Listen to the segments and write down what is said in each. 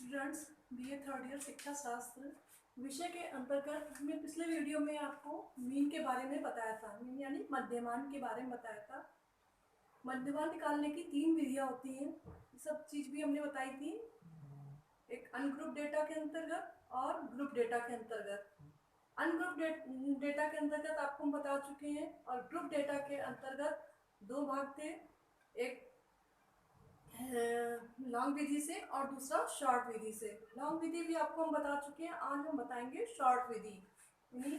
Students, BA third year शिक्षा शास्त्र विषय के अंतर्गत हमने पिछले वीडियो में आपको मीन के बारे में बताया था। मीन यानी मध्यमान के बारे में बताया था। मध्यमान निकालने की 3 विधियां होती हैं। ये सब चीज़ भी हमने बताई थी, एक अनग्रुप डेटा के अंतर्गत और ग्रुप डेटा के अंतर्गत। अनग्रुप डेटा के अंतर्गत आपको हम बता चुके हैं और ग्रुप डेटा के अंतर्गत 2 भाग थे, एक लॉन्ग विधि से और दूसरा शॉर्ट विधि से। लॉन्ग विधि भी आपको हम बता चुके हैं, आज हम बताएंगे शॉर्ट विधि यानी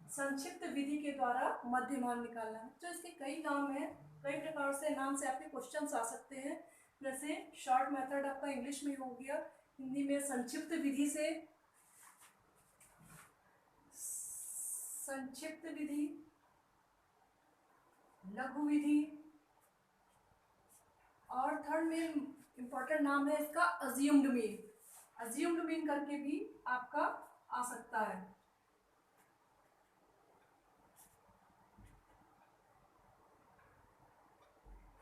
संक्षिप्त विधि के द्वारा मध्यमान निकालना है। तो इसके कई नाम हैं, कई प्रकार से नाम से आपके क्वेश्चंस आ सकते हैं। जैसे शॉर्ट मेथड आपका इंग्लिश में हो गया, हिंदी में संक्षिप्त विधि से, संक्षिप्त विधि, लघु विधि, और थर्ड में इंपॉर्टेंट नाम है इसका अज्यूम्ड मीन। अज्यूम्ड मीन करके भी आपका आ सकता है।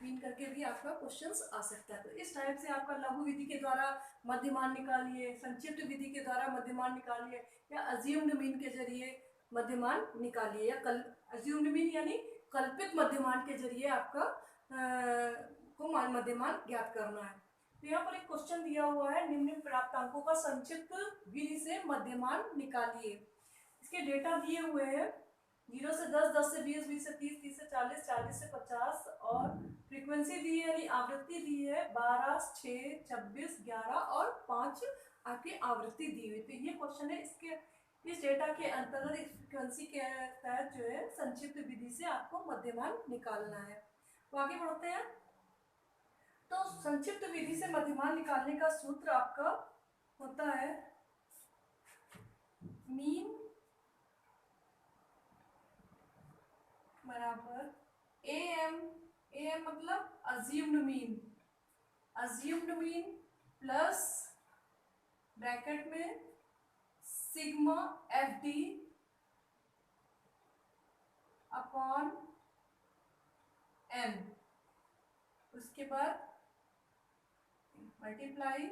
मीन करके भी आपका क्वेश्चंस आ सकता है। तो इस टाइप से आपका लघु विधि के द्वारा मध्यमान निकालिए, संक्षिप्त विधि के द्वारा मध्यमान निकालिए, या अज्यूम्ड मीन के जरिए मध्यमान निकालिए, या अज्यूम्ड मीन यानी कल्पित मध्यमान के जरिए आपका को मध्यमान ज्ञात करना है। तो यहाँ पर एक क्वेश्चन दिया हुआ है, निम्न प्राप्तांकों का संक्षिप्त विधि से मध्यमान निकालिए। इसके डेटा दिए हुए हैं 0 से 10, 10 से 20, 20 से 30, 30 से 40, 40 से 50, और फ्रीक्वेंसी दी है यानी आवृत्ति दी है 12, 6, 26, 11 और 5 आपकी आवृत्ति दी हुई। तो ये क्वेश्चन है, इस डेटा के अंतर्गत इस फ्रीक्वेंसी के तहत जो है संक्षिप्त विधि से आपको मध्यमान निकालना है। तो आगे बढ़ते हैं। तो संक्षिप्त विधि से मध्यमान निकालने का सूत्र आपका होता है मीन बराबर एम, एम मतलब assumed mean, assumed mean plus bracket में sigma F D upon N, उसके बाद मल्टीप्लाई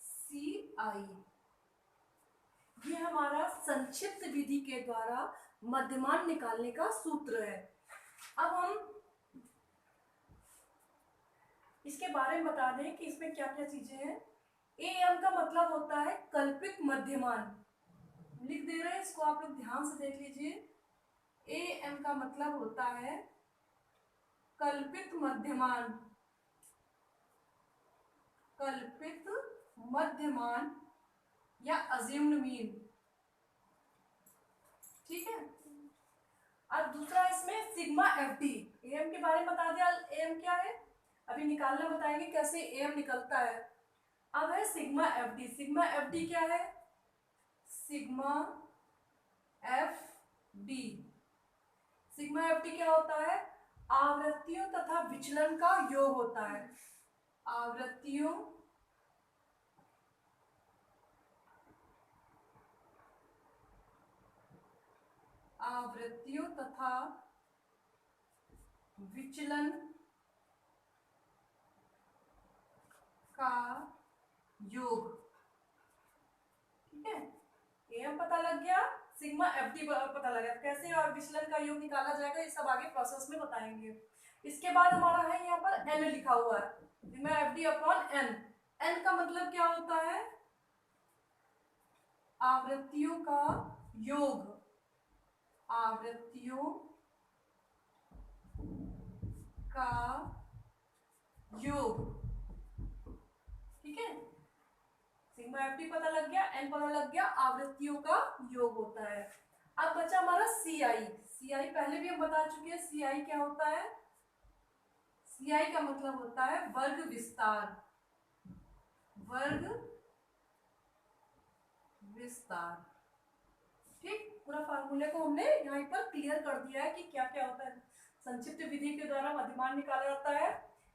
सी आई। ये हमारा संक्षिप्त विधि के द्वारा मध्यमान निकालने का सूत्र है। अब हम इसके बारे में बता दें कि इसमें क्या क्या चीजें हैं। ए एम का मतलब होता है कल्पित मध्यमान, लिख दे रहे हैं, इसको आप लोग ध्यान से देख लीजिए। ए एम का मतलब होता है कल्पित मध्यमान, कल्पित मध्यमान या अज्यूम्ड मीन, ठीक है। अब दूसरा इसमें सिग्मा एफ डी, एम के बारे में बता दिया, एम क्या है अभी निकालना बताएंगे कैसे एम निकलता है। अब है sigma F D. Sigma F D क्या है? Sigma F D, sigma F D क्या होता है? आवृत्तियों तथा विचलन का योग होता है। आवृत्तियों आवृत्तियों तथा विचलन का योग, ठीक है। एम पता लग गया, सिग्मा एफ डी पता लग गया, कैसे और विचलन का योग निकाला जाएगा ये सब आगे प्रोसेस में बताएंगे। इसके बाद हमारा है यहाँ पर एन लिखा हुआ है, sigma F D upon N. N का मतलब क्या होता है? आवृत्तियों का योग, आवृत्तियों का योग, ठीक है। सिग्मा एफ डी पता लग गया, एन पता लग गया, आवृत्तियों का योग होता है। अब बचा हमारा सी आई। सी आई पहले भी हम बता चुके हैं, सी आई क्या होता है? सी आई का मतलब होता है वर्ग विस्तार, वर्ग विस्तार, ठीक। पूरा फार्मूले को हमने यहाँ पर क्लियर कर दिया है कि क्या क्या होता है। संक्षिप्त विधि के द्वारा मध्यमान निकाला जाता है,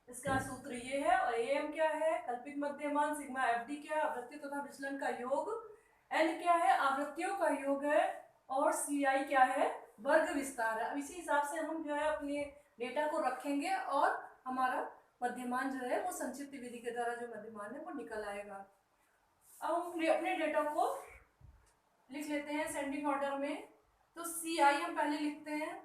इसका सूत्र ये है। और एम क्या है? कल्पित मध्यमान। सिग्मा एफ डी क्या है? आवृत्ति तथा विचलन का योग। एन क्या है? आवृत्तियों का योग है। और सी आई क्या है? वर्ग विस्तार है। इसी हिसाब से हम जो है अपने डेटा को रखेंगे और हमारा मध्यमान जो है वो संक्षिप्त विधि के द्वारा जो मध्यमान है वो निकल आएगा। अब हम अपने डेटा को लिख लेते हैं सेंडिंग ऑर्डर में। तो सी आई हम पहले लिखते हैं,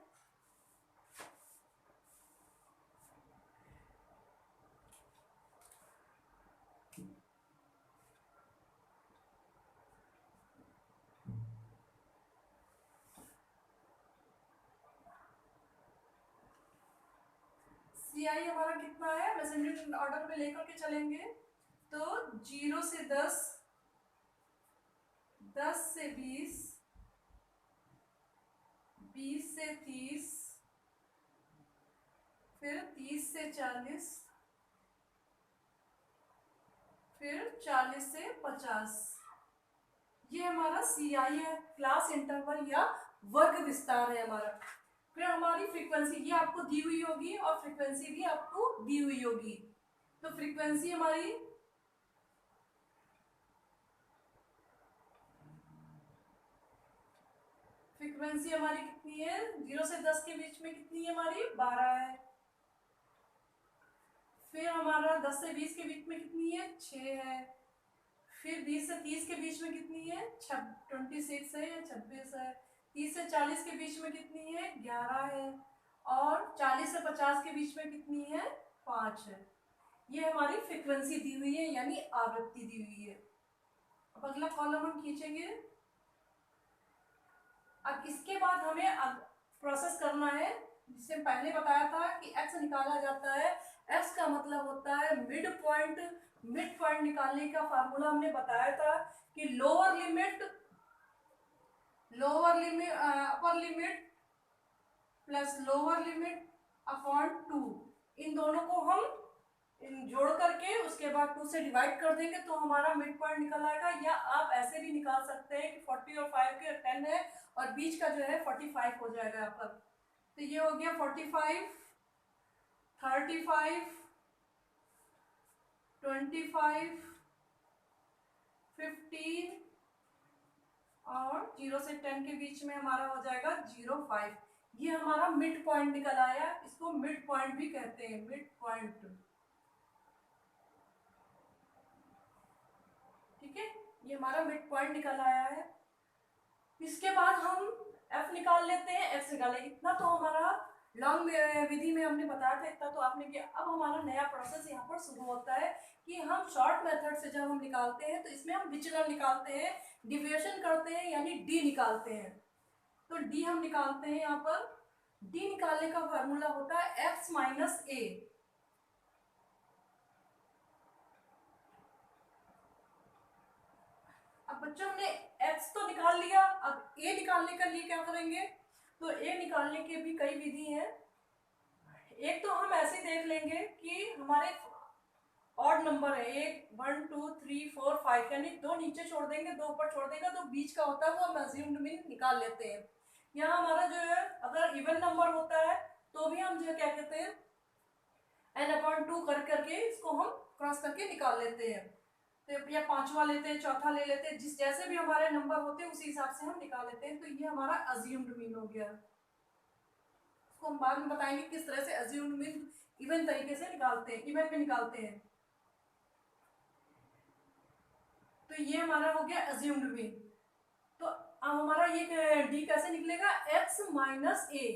सी आई हमारा कितना है, असेंडिंग ऑर्डर में लेकर के चलेंगे। तो 0 से 10, 10 से 20, 20 से 30, फिर 30 से 40, फिर 40 से 50। ये हमारा सी आई है, क्लास इंटरवल या वर्ग विस्तार है हमारा। फिर हमारी फ्रीक्वेंसी ये आपको दी हुई होगी और फ्रीक्वेंसी भी आपको दी हुई होगी। तो फ्रीक्वेंसी हमारी कितनी है, 0 से 10 के बीच में कितनी है हमारी, 12 है। फिर हमारा 10 से 20 के बीच में कितनी है, 6 है। फिर 20 से 30 के बीच में कितनी है, 26 है या 26 है। 30 से 40 के बीच में कितनी है, 11 है। और 40 से 50 के बीच में कितनी है, 5 है। ये हमारी फ्रीक्वेंसी दी हुई है, यानी आवृत्ति दी हुई है। अब अगला कॉलम हम खींचेंगे। अब इसके बाद हमें प्रोसेस करना है, जिससे पहले बताया था कि x निकाला जाता है। x का मतलब होता है मिड पॉइंट। मिड पॉइंट निकालने का फार्मूला हमने बताया था कि lower limit upper limit plus lower limit upon 2, इन दोनों को हम जोड़ करके उसके बाद 2 से डिवाइड कर देंगे तो हमारा मिड पॉइंट निकल आएगा। या आप ऐसे भी निकाल सकते हैं कि 40 और 5 के 10 है और बीच का जो है 45 हो जाएगा यहाँ पर। तो ये हो गया 45, 35, 25, 15 और 0 से 10 के बीच में हमारा हो जाएगा 0.5। ये हमारा मिड पॉइंट निकल आया, इसको मिड पॉइंट भी कहते हैं, मिड पॉइंट। ठीक है, ये हमारा मिड पॉइंट निकल आया है। इसके बाद हम f निकाल लेते हैं, x निकाले। इतना तो हमारा लॉन्ग विधि में हमने बताया था, इतना तो आपने किया। अब हमारा नया प्रोसेस यहाँ पर शुरू होता है कि हम शॉर्ट मेथड से जब हम निकालते हैं तो इसमें हम विचलन निकालते हैं, डिविएशन करते हैं, यानी d निकालते हैं। तो d हम निकालते हैं यहाँ पर। d निकालने का फार्मूला होता है x माइनस a। अब बच्चों हमने x तो निकाल लिया, अब a निकालने के लिए क्या करेंगे। तो a निकालने के भी कई विधि हैं। एक तो हम ऐसे देख लेंगे कि हमारे ऑड नंबर है, 1 2 3 4 5, यानी 2 नीचे छोड़ देंगे, 2 ऊपर छोड़ देंगे, तो बीच का होता है वो हम अज्यूम्ड मीन निकाल लेते हैं। यहाँ हमारा जो है अगर इवन नंबर होता है तो भी हम जो है क्या कहते हैं, n/2 कर करके इसको हम क्रॉस करके निकाल लेते हैं। तो या पांचवा लेते हैं, चौथा ले लेते हैं, जिस जैसे भी हमारे नंबर होते हैं उसी हिसाब से हम निकाल लेते हैं। तो ये हमारा अज्यूम्ड मीन हो गया। इसको हम बाद में बताएंगे किस तरह से अज्यूम्ड मीन इवन तरीके से निकालते हैं, इवन में निकालते हैं। तो ये हमारा हो गया अज्यूम्ड मीन। तो अब हमारा ये डी कैसे निकलेगा, x माइनस ए।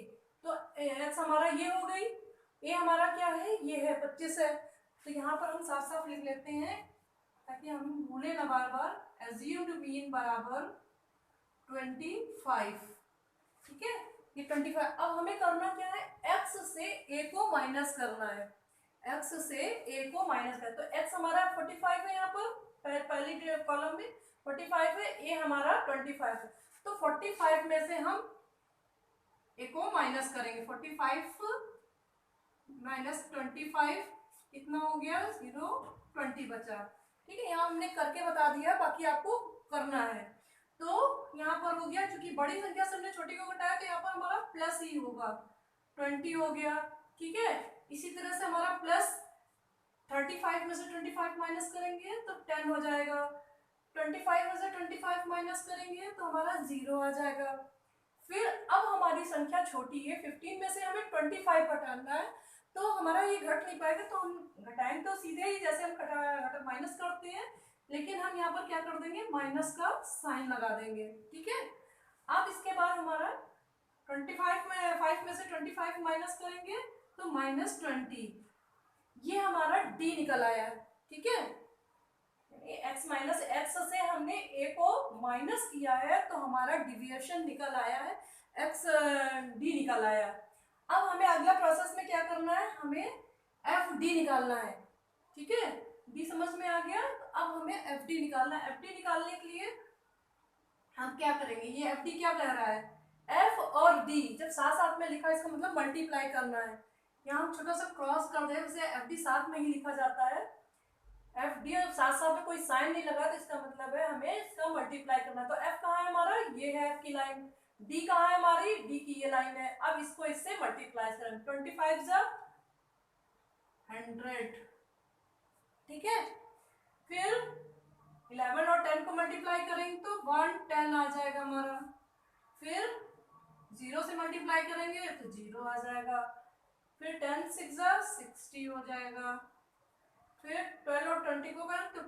तो x हमारा ये हो गई, ए हमारा क्या है, ये है 25 है। तो यहाँ पर हम साफ साफ लिख लेते हैं ताकि हम भूले ना बार बार। एज्यूम्ड मीन बराबर 25। ठीक है, ये 25। अब हमें करना क्या है, x से a को माइनस करना है, x से a को माइनस करना। तो x हमारा 45 है, यहाँ पर पहली कॉलम में 45 है, a हमारा 25 है। तो 45 में से हम a को माइनस करेंगे। 45 माइनस 25 कितना हो गया, 0 20 बचा। ठीक है, यहाँ हमने करके बता दिया, बाकी आपको करना है। तो यहाँ पर हो गया, क्योंकि बड़ी संख्या से हमने छोटी को घटाया तो यहाँ पर हमारा प्लस ही होगा, 20 हो गया। ठीक है, इसी तरह से हमारा प्लस 35 में से 25 माइनस करेंगे तो 10 हो जाएगा। 25 में से 25 माइनस करेंगे तो हमारा 0 आ जाएगा। फिर अब हमारी संख्या छोटी है, 15 में से हमें 25 हटाना है, तो हमारा ये घट नहीं पाएगा। तो हम घटाएंगे तो सीधे ही जैसे हम माइनस करते हैं लेकिन हम यहाँ पर क्या कर देंगे, माइनस का साइन लगा देंगे, ठीक है। अब इसके बाद हमारा 5 में से 25 माइनस करेंगे तो -20, ये हमारा डी निकल आया, ठीक है। x माइनस एक्स से हमने a को माइनस किया है तो हमारा डिविएशन निकल आया है, x डी निकल आया। अब हमें अगला प्रोसेस में क्या करना है, हमें एफ डी निकालना है, ठीक है। डी समझ में आ गया, तो अब हमें एफ डी निकालना है। एफ डी निकालने के लिए हम क्या करेंगे, ये एफ डी क्या कह रहा है, एफ और डी जब साथ साथ में लिखा है इसका मतलब मल्टीप्लाई करना है। यहाँ हम छोटा सा क्रॉस कर दें, उसे एफ डी साथ में ही लिखा जाता है। एफ डी साथ साथ में कोई साइन नहीं लगा तो इसका मतलब है हमें इसका मल्टीप्लाई करना है। तो एफ कहाँ है हमारा, ये है एफ की लाइन, डी कहाँ है हमारी, डी की ये लाइन है। अब इसको इससे मल्टीप्लाई करें, 25 जा 100, ठीक है। फिर 11 और 10 को मल्टीप्लाई करेंगे तो 110 आ जाएगा हमारा। फिर 0 से मल्टीप्लाई करेंगे तो 0 आ जाएगा। फिर 10 6 जा 60 हो जाएगा। फिर 12 और 20 को करें तो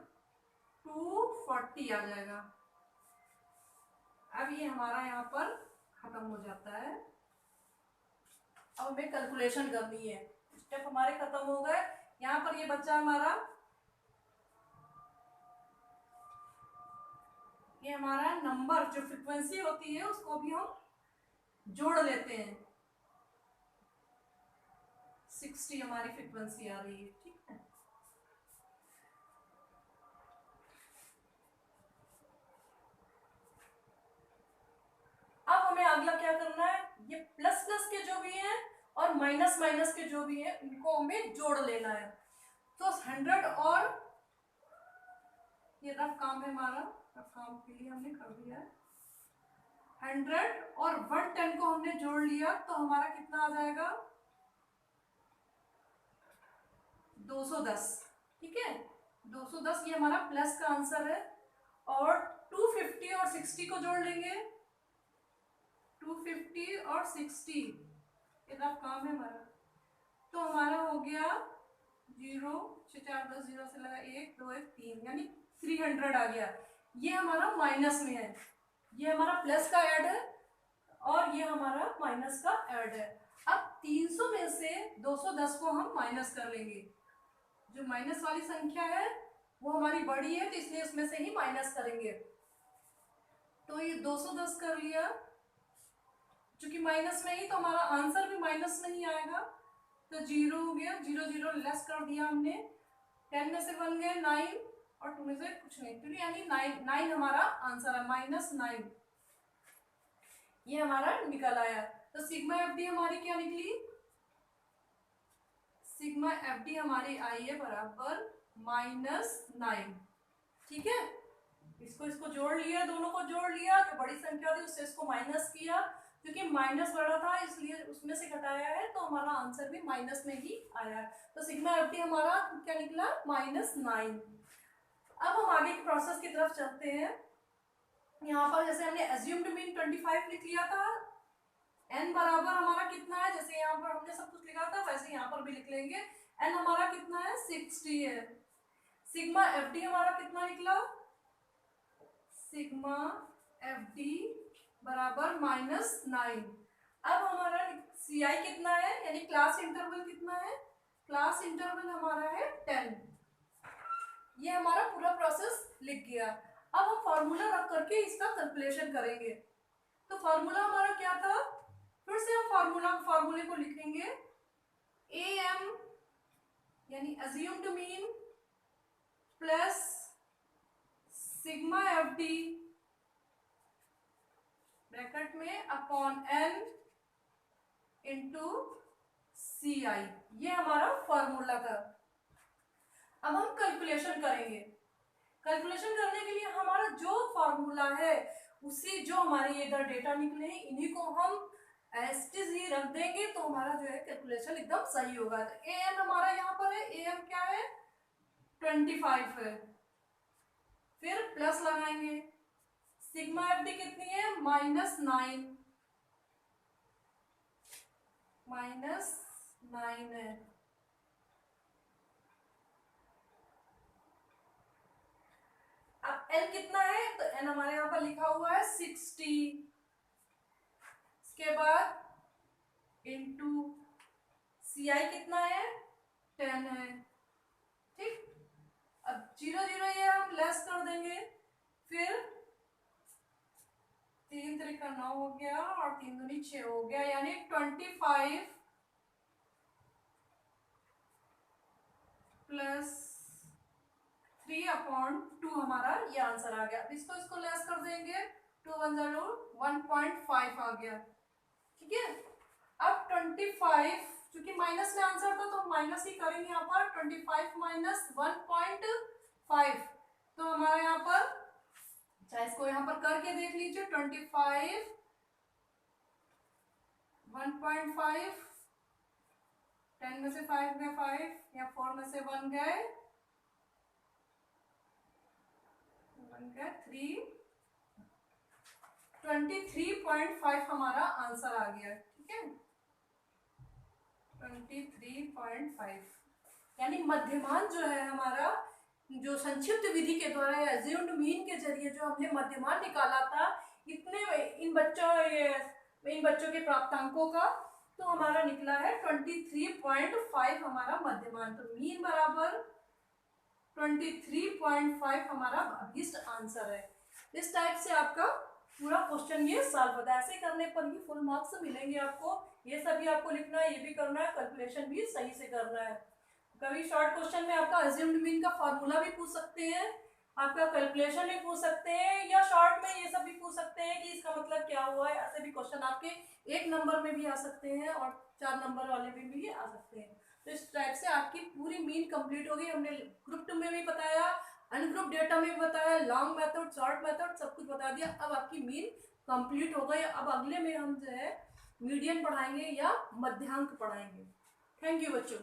240 आ जाएगा। अब ये हमारा यहाँ पर खत्म हो जाता है। अब हमें कैलकुलेशन करनी है, स्टेप हमारे खत्म हो गए। यहाँ पर ये बच्चा हमारा, ये हमारा नंबर जो फ्रीक्वेंसी होती है उसको भी हम जोड़ लेते हैं। 60 हमारी फ्रीक्वेंसी आ रही है, ठीक है। अब हमें अगला क्या करना है, ये प्लस प्लस के जो भी हैं और माइनस माइनस के जो भी हैं उनको हमें जोड़ लेना है। तो 100 और ये रफ काम है हमारा, रफ काम के लिए हमने कर दिया है। 100 और 110 को हमने जोड़ लिया तो हमारा कितना आ जाएगा, 210, ठीक है। 210 ये हमारा प्लस का आंसर है। और 250 और 60 को जोड़ लेंगे, 250 और 60 इतना काम है हमारा, तो हमारा हो गया 0 6 4 10 0 से लगा 1 2 1 3 यानी 300 आ गया। ये हमारा माइनस में है, ये हमारा प्लस का ऐड है और ये हमारा माइनस का ऐड है। अब 300 में से 210 को हम माइनस कर लेंगे, जो माइनस वाली संख्या है वो हमारी बड़ी है तो इसलिए उसमें से ही माइनस करेंगे। तो ये 210 कर लिया, चूंकि माइनस में ही तो हमारा आंसर भी माइनस में ही आएगा, तो 0 हो गया, 0 0 लेस कर दिया हमने। 10 में से 1 गए 9 और 2 में से कुछ नहीं, तो यानी 9 हमारा आंसर है, -9 ये हमारा निकल आया। तो सिग्मा एफ डी हमारी क्या निकली, सिग्मा एफ डी हमारी आई है बराबर -9, ठीक है। इसको जोड़ लिया, दोनों को जोड़ लिया, जो बड़ी संख्या थी उससे इसको माइनस किया, क्योंकि माइनस बड़ा था इसलिए उसमें से घटाया है तो हमारा आंसर भी माइनस में ही आया। तो सिग्मा एफ डी हमारा क्या निकला, -9। अब हम आगे की प्रोसेस की तरफ चलते हैं। यहाँ पर जैसे हमने एज्यूम्ड मीन 25 लिख लिया था, n बराबर हमारा कितना है, जैसे यहाँ पर हमने सब कुछ लिखा था वैसे यहाँ पर भी लिख लेंगे। n हमारा कितना है, 60 है। सिग्मा एफ डी हमारा कितना निकला, सिग्मा एफ डी बराबर -9। अब हमारा सी आई कितना है, यानी क्लास इंटरवल कितना है, क्लास इंटरवल हमारा है 10। ये हमारा पूरा प्रोसेस लिख गया। अब हम फॉर्मूला रख करके इसका कैलकुलेशन करेंगे। तो फॉर्मूला हमारा क्या था, फिर से हम फॉर्मूले को लिखेंगे, ए एम यानी assumed mean plus sigma F D bracket में अपॉन n इंटू सी आई, ये हमारा फॉर्मूला था। अब हम कैलकुलेशन करेंगे। कैलकुलेशन करने के लिए हमारा जो फॉर्मूला है उसी जो हमारे ये इधर डेटा निकले हैं इन्हीं को हम एसटीज ही रख देंगे तो हमारा जो है कैलकुलेशन एकदम सही होगा। तो ए एम हमारा यहाँ पर है, ए एम क्या है 25 है, फिर प्लस लगाएंगे। सिग्मा एफ डी कितनी है, -9 है। एन कितना है, तो एन हमारे यहाँ पर लिखा हुआ है 60, इसके बाद इंटू सी आई कितना है 10 है, ठीक। अब 0 0 ये हम लेस कर देंगे, फिर 3 त्रिका 9 हो गया और 3 दूनी 6 हो गया, यानी 25 प्लस 3/2 हमारा ये आंसर आ गया। इसको इसको लेस कर देंगे, 2 1 0 1.5 आ गया, ठीक है। अब 25 क्योंकि माइनस में आंसर था तो माइनस ही करेंगे यहाँ पर, 25 माइनस 1.5, तो हमारे यहाँ पर, चाहे इसको यहाँ पर करके देख लीजिए, 25 1.5, 10 में से 5 गए 5, या 4 में से 1 गए 3, 23.5 हमारा आंसर आ गया, ठीक है। 23.5 यानी मध्यमान जो है हमारा, जो संक्षिप्त विधि के द्वारा या अज्यूम्ड मीन के जरिए जो हमने मध्यमान निकाला था, इतने इन बच्चों के प्राप्तांकों का, तो हमारा निकला है 23.5 हमारा मध्यमान। तो मीन बराबर 23.5 हमारा अभीष्ट आंसर है। इस टाइप से आपका पूरा क्वेश्चन ये सॉल्व होता है। ऐसे करने पर ही फुल मार्क्स मिलेंगे आपको। ये सभी आपको लिखना है, ये भी करना है, कैलकुलेशन भी सही से करना है। कभी शॉर्ट क्वेश्चन में आपका अज्यूम्ड मीन का फॉर्मूला भी पूछ सकते हैं, आपका कैलकुलेशन भी पूछ सकते हैं, या शॉर्ट में ये सब भी पूछ सकते हैं कि इसका मतलब क्या हुआ है। ऐसे भी क्वेश्चन आपके 1 नंबर में भी आ सकते हैं और 4 नंबर वाले में भी आ सकते हैं। तो इस टाइप से आपकी पूरी मीन कंप्लीट होगी। हमने ग्रुप 2 में भी बताया, अनग्रुप डेटा में भी बताया, लॉन्ग मेथड, शॉर्ट मेथड, सब कुछ बता दिया। अब आपकी मीन कंप्लीट हो गई। अब अगले में हम जो है मीडियन पढ़ाएंगे या मध्यांक पढ़ाएंगे। थैंक यू बच्चों।